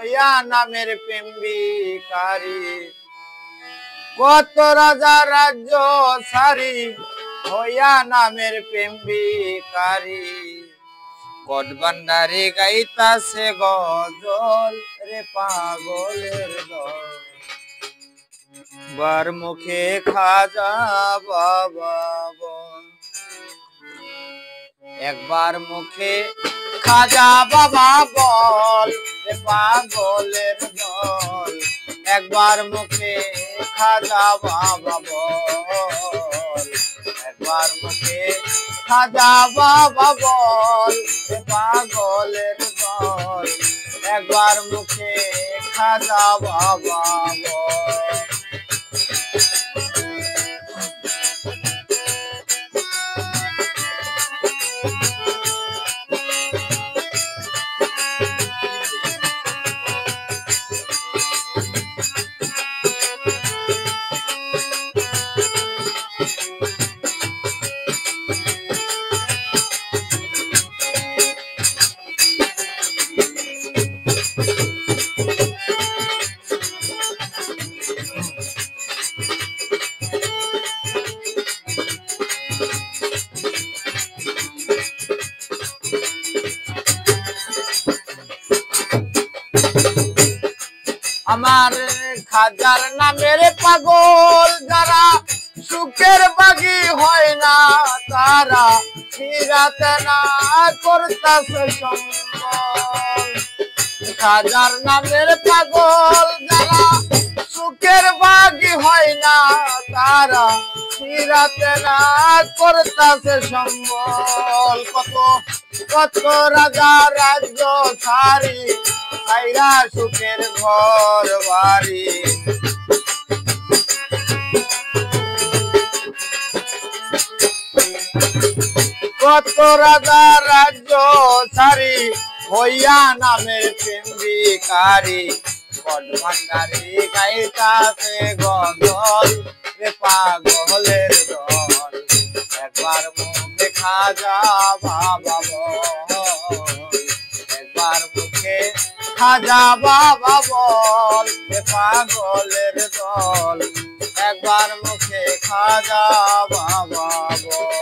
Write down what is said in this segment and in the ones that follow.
হইয়া নামের প্রেম ভিখারি কত রাজা রাজ্য সারি হইয়া নামের প্রেম ভিখারি কট ভান্ডারে গাইতাছে গজল রে পাগলের দল বার মুখে খাজা বাবা বল একবার মুখে খাজা বাবা বল রে পাগলের দল একবার মুখে খাজা বাবা বল একবার মুখে খাজা বাবা বল রে পাগলের দল একবার মুখে খাজা বাবা বল আমার খাজার নামের পাগল যারা সুখের বাগি হয় না তারা ফিরাতে না করতাছে সম্বল খাজার নামের পাগল যারা সুখের বাগি হয় না তারা ফিরাতে না করতাছে সম্বল কত কত রাজা রাজ্য ছাড়ি আইরা সুখের ঘর বাড়ি কত রাজা রাজ্য ছাড়ি হইয়া নামের প্রেম ভিখারি কট ভান্ডারে গাইতাছে গজল রে পাগলের দল একবার মুখে খাজা বাবা বল একবার মুখে খাজা বাবা বল রে পাগলের দল একবার মুখে খাজা বাবা বল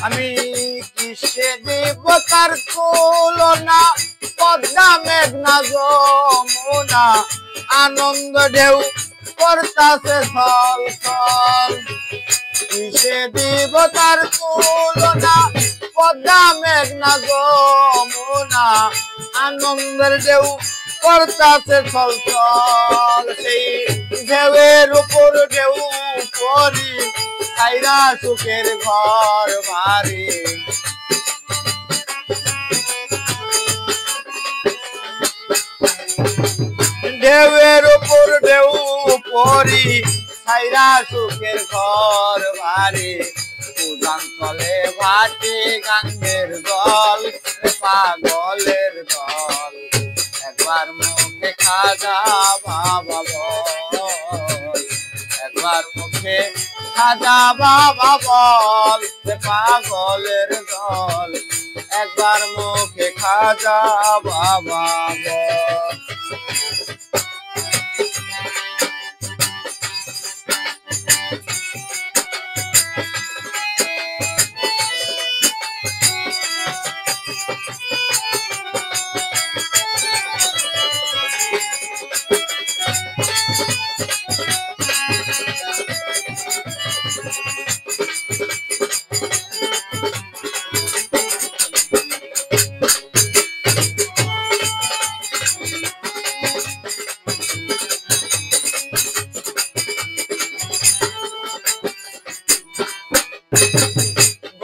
আমি কিসে দিব তার তুলনা পদ্মা মেঘনা যমুনা আনন্দ ঢেউ করতাছে ছল ছল কিসে দিব তার তুলনা পদ্মা মেঘনা যমুনা আনন্দের ঢেউ করতাছে ছল ছল সেই ঢেউয়ের উপর ঢেউ পরি আইরা সুখের ঘর বাড়ি ঢেউয়ের উপর ঢেউ পরি আইরা সুখের ঘর বাড়ি উজান তলে ভাটি গাঙ্গের জল পাগলের দল একবার মুখে খাজা বাবা বল একবার মুখে খাজা বাবা বল পাগলের দল একবার মুখে খাজা বাবা বল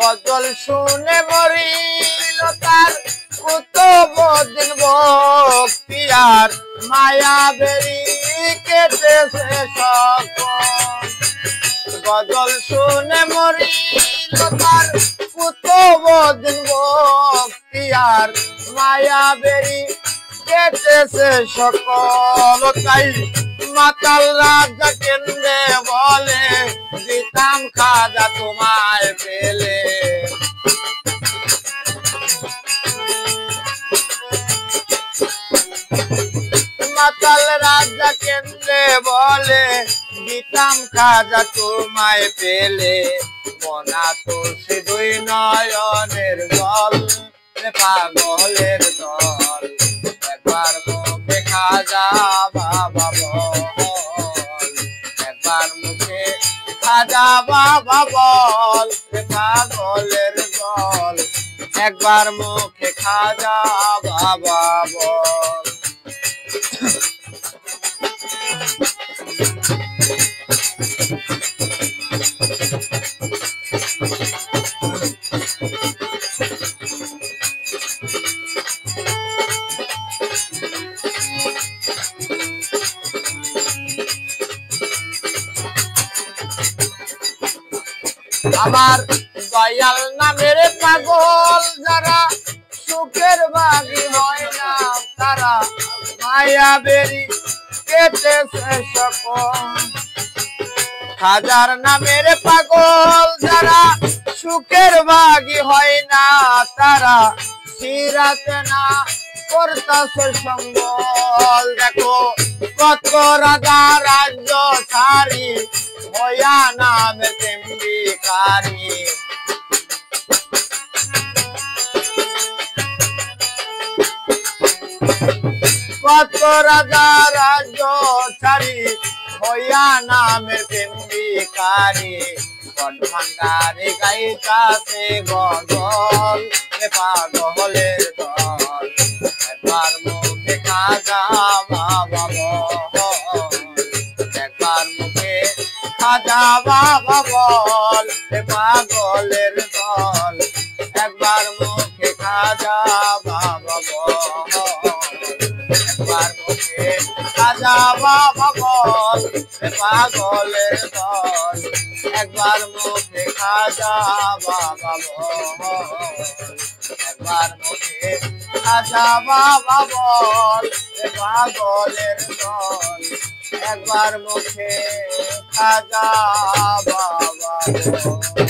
গজল শুনে মরিল তার কত বদিন ভক্তি আর মায়া বেরি কেটেছে সকল গজল শুনে মরিল তার কুতুব দিন বক্তিয়ার মায়া বেরি কেটেছে সকল তাই মাতাল রাজা কেন্দ্রে বলে দিতাম খাজা তোমায় পেলে মাতাল রাজা কেন্দ্রে বলে দিতাম খাজা তোমায় পেলে মনা তো সে দুই নয়নের জল পাগলের দল একবার মুখে খাজা বাবা বল একবার মুখে খাজা বাবা বল পাগলের দল একবার মুখে খাজা বাবা বল আমার দয়াল নামের পাগল যারা সুখের বাগি হয় না তারা মায়া বেরি কেটেছে সকল হাজার নামের পাগল যারা সুখের বাগি হয় না তারা সিরাতে না করতেছে সম্বল দেখো কত রাজা রাজ্য ছাড়ি হইয়া নামে তেমবিকারী কত রাজা রাজ্য ছাড়ি হইয়া নামে তেমবিকারী ভান্ডারে গাইতাছে গজল পাগলের দল একবার মুখে খাজা বাবা বল একবার মুখে খাজা বাবা বল পাগলের দল একবার মুখে খাজা বাবা বল একবার মুখে খাজা বাবা বল পাগলের দল একবার মুখে খাজা বাবা বল একবার মুখে খাজা বাবা বল পাগলের দল একবার মুখে খাজা বাবা বল